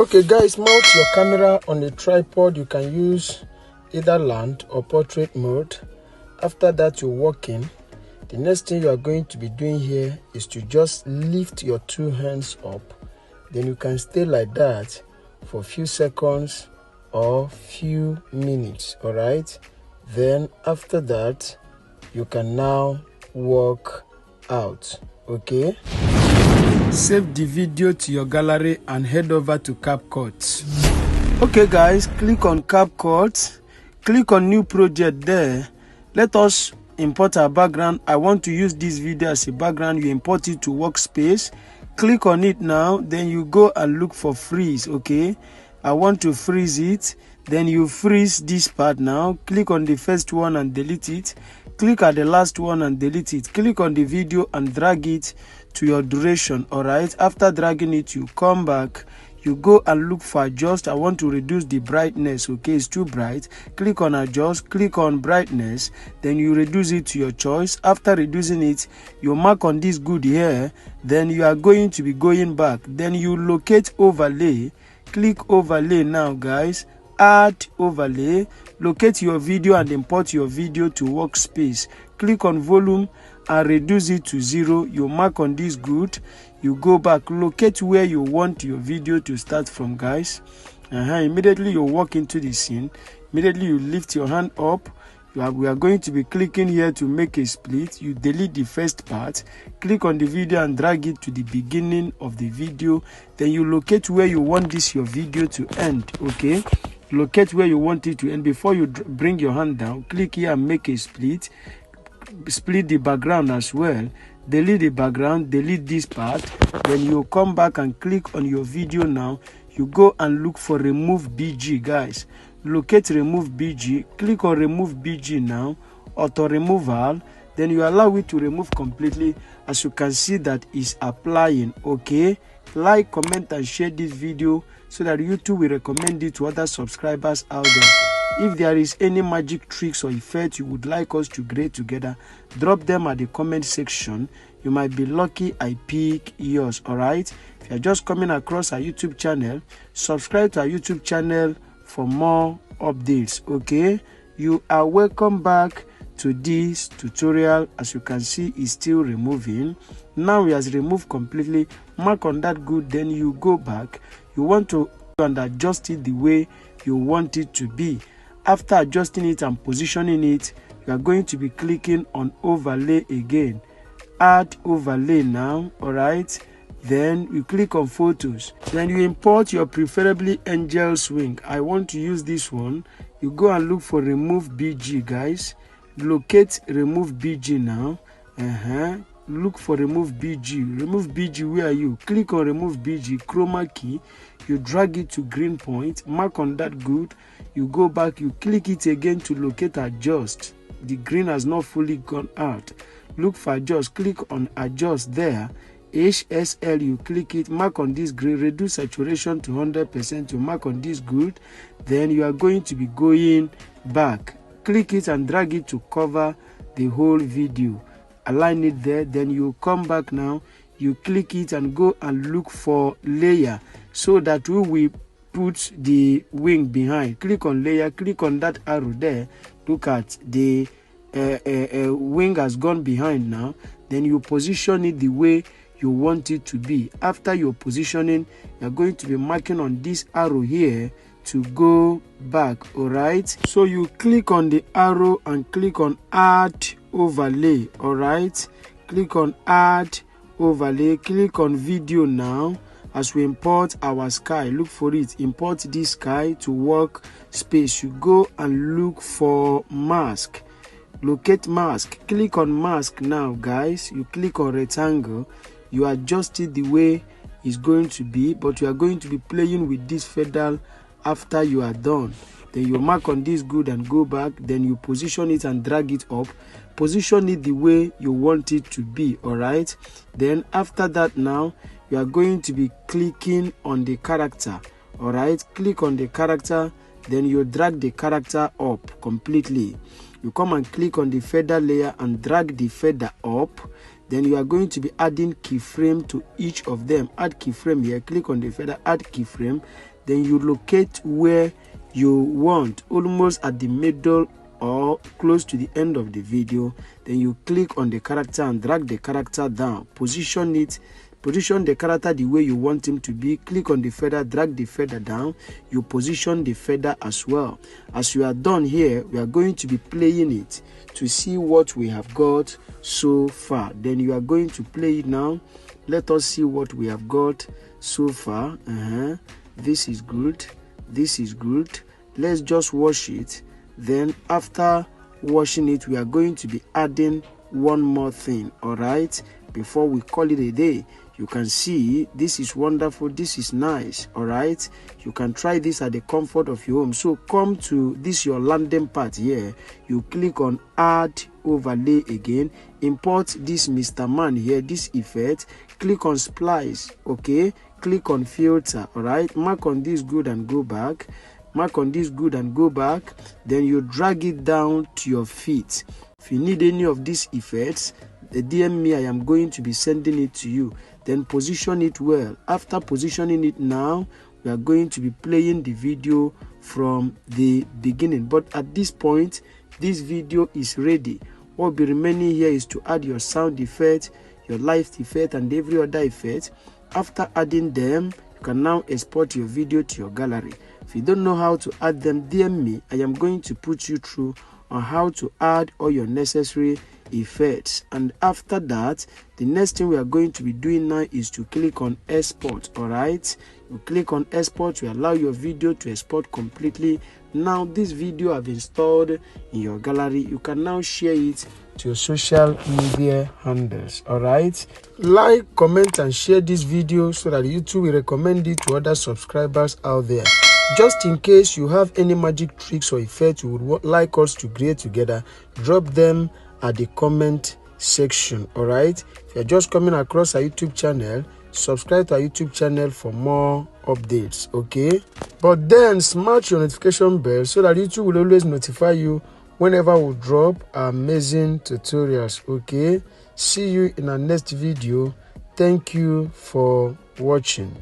Okay guys, mount your camera on a tripod. You can use either land or portrait mode. After that, you're working. The next thing you are going to be doing here is to just lift your two hands up. Then you can stay like that for a few seconds or few minutes. All right, then after that you can now walk out. Okay, save the video to your gallery and head over to CapCut. Okay guys, click on CapCut, click on new project there. Let us import our background. I want to use this video as a background. You import it to workspace, click on it now, then you go and look for freeze. Okay, I want to freeze it. Then you freeze this part now. Click on the first one and delete it. Click at the last one and delete it. Click on the video and drag it to your duration. All right, after dragging it, you come back, you go and look for adjust. I want to reduce the brightness. Okay, it's too bright. Click on adjust, click on brightness, then you reduce it to your choice. After reducing it, you mark on this good here, then you are going to be going back. Then you locate overlay, click overlay now guys, add overlay, locate your video and import your video to workspace. Click on volume and reduce it to 0. You mark on this good, you go back, locate where you want your video to start from guys. Immediately you walk into the scene, immediately you lift your hand up. We are going to be clicking here to make a split. You delete the first part, click on the video and drag it to the beginning of the video. Then you locate where you want your video to end. Okay, locate where you want it to end. Before you bring your hand down, click here and make a split. Split the background as well, delete the background, delete this part. Then you come back and click on your video now. You go and look for remove BG guys. Locate remove BG, click on remove BG now, auto removal. Then you allow it to remove completely. As you can see, that is applying. Okay, like, comment and share this video so that YouTube will recommend it to other subscribers out there. If there is any magic tricks or effect you would like us to create together, drop them at the comment section. You might be lucky I pick yours. All right, if you're just coming across our YouTube channel, subscribe to our YouTube channel for more updates. Okay, you are welcome back to this tutorial. As you can see, it's still removing. Now it has removed completely. Mark on that good, then you go back. You want to and adjust it the way you want it to be. After adjusting it and positioning it, you are going to be clicking on overlay again. Add overlay now. All right, then you click on photos, then you import your preferably angel swing. I want to use this one. You go and look for remove BG guys, locate remove BG now. Look for remove BG. Remove BG, where are you? Click on remove BG, chroma key, you drag it to green point, mark on that good, you go back, you click it again to locate adjust. The green has not fully gone out. Look for adjust, click on adjust there, HSL, you click it, mark on this green, reduce saturation to 100%, you mark on this good. Then you are going to be going back, click it and drag it to cover the whole video. Align it there, then you come back now, you click it and go and look for layer so that we will put the wing behind. Click on layer, click on that arrow there, look at the wing has gone behind now. Then you position it the way you want it to be. After your positioning, you're going to be marking on this arrow here to go back. All right, so you click on the arrow and click on add overlay. All right, click on add overlay, click on video now. As we import our sky, look for it, import this sky to work space. You go and look for mask, locate mask, click on mask now guys. You click on rectangle, you adjust it the way it's going to be, but you are going to be playing with this feather. After you are done, then you mark on this good and go back. Then you position it and drag it up, position it the way you want it to be. All right, then after that now you are going to be clicking on the character. All right, click on the character, then you drag the character up completely. You come and click on the feather layer and drag the feather up. Then you are going to be adding keyframe to each of them. Add keyframe here, click on the feather, add keyframe, then you locate where you want, almost at the middle or close to the end of the video. Then you click on the character and drag the character down, position the character the way you want him to be. Click on the feather, drag the feather down, you position the feather as well. As you are done here, we are going to be playing it to see what we have got so far. Then you are going to play it now. Let us see what we have got so far. This is good, this is good. Let's just wash it. Then after washing it, we are going to be adding one more thing, all right, before we call it a day. You can see this is wonderful, this is nice, all right. You can try this at the comfort of your home. So come to this your landing part here, you click on add overlay again, import this Mr. Man here, this effect, click on splice, okay, click on filter, all right, mark on this good and go back, mark on this good and go back. Then you drag it down to your feet. If you need any of these effects, DM me, I am going to be sending it to you. Then position it well. After positioning it now, we are going to be playing the video from the beginning. But at this point, this video is ready. What will be remaining here is to add your sound effect, your light effect, and every other effect. After adding them, you can now export your video to your gallery. If you don't know how to add them, DM me. I am going to put you through on how to add all your necessary effects. And after that, the next thing we are going to be doing now is to click on export. All right, you click on export to allow your video to export completely. Now this video have installed in your gallery. You can now share it to your social media handles. All right, like, comment and share this video so that YouTube will recommend it to other subscribers out there. Just in case you have any magic tricks or effects you would like us to create together, drop them at the comment section. All right, if you're just coming across our YouTube channel, subscribe to our YouTube channel for more updates, okay? But then smash your notification bell so that YouTube will always notify you whenever we drop amazing tutorials, okay? See you in our next video. Thank you for watching.